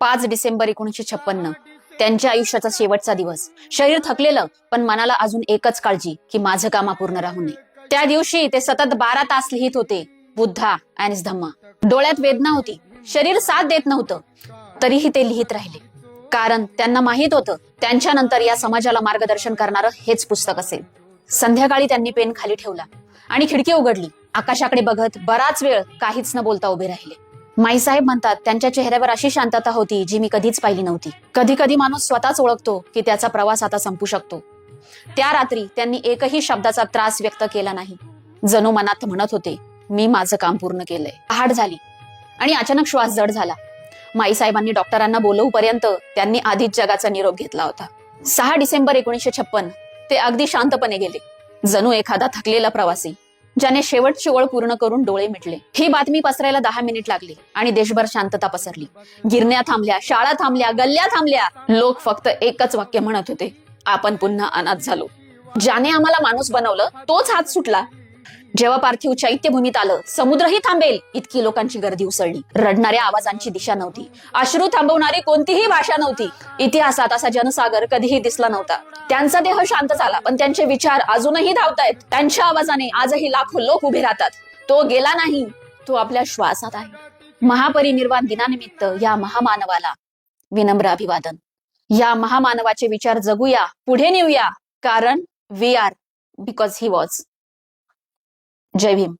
5 डिसेंबर 1956 त्यांच्या आयुष्याचा शेवटचा दिवस. शरीर थकलेलं, पण मनाला अजून एकच काळजी की माझं काम अपूर्ण राहू नये. त्या दिवशी ते सतत 12 तास लिहित होते, बुद्धा अँड धम्मा. डोळ्यात वेदना होती, शरीर साथ देत नव्हतं, तरीही ते लिहित राहिले. कारण त्यांना माहित होतं, त्यांच्यानंतर या समाजाला मार्गदर्शन करणारं हेच पुस्तक असेल. संध्याकाळी त्यांनी पेन खाली ठेवला आणि खिडकी उघडली. आकाशाकडे बघत बराच वेळ काहीच न बोलता उभे राहिले. माईसाहेब म्हणतात, त्यांच्या चेहऱ्यावर अशी शांतता होती जी मी कधीच पाहिली नव्हती. कधी कधी माणूस स्वतःच ओळखतो की त्याचा प्रवास आता संपू शकतो. त्या रात्री त्यांनी एकही शब्दाचा त्रास व्यक्त केला नाही. जणू मनात म्हणत होते, मी माझं काम पूर्ण केलंय. पहाट झाली आणि अचानक श्वास जड झाला. माईसाहेबांनी डॉक्टरांना बोलवूपर्यंत त्यांनी आधीच जगाचा निरोप घेतला होता. 6 डिसेंबर 1956 ते अगदी शांतपणे गेले, जणू एखादा थकलेला प्रवासी ज्याने शेवटची ओळ पूर्ण करून डोळे मिटले. ही बातमी पसरायला 10 मिनिट लागली आणि देशभर शांतता पसरली. गिरण्या थांबल्या, शाळा थांबल्या, गल्ल्या थांबल्या. लोक फक्त एकच वाक्य म्हणत होते, आपण पुन्हा अनाथ झालो. ज्याने आम्हाला माणूस बनवलं तोच हात सुटला. जेव्हा पार्थिव चैत्यभूमीत आलं, समुद्रही थांबेल इतकी लोकांची गर्दी उसळली. रडणाऱ्या आवाजांची दिशा नव्हती, अश्रू थांबवणारी कोणतीही भाषा नव्हती. इतिहासात असा जनसागर कधीही दिसला नव्हता. त्यांचा देह शांत झाला, पण त्यांचे विचार अजूनही धावतायत. त्यांच्या आवाजाने आजही लाखो लोक उभे राहतात. तो गेला नाही, तो आपल्या श्वासात आहे. महापरिनिर्वाण दिनानिमित्त या महामानवाला विनम्र अभिवादन. या महामानवाचे विचार जगूया, पुढे नेऊया, कारण we are because he was. जय भीम.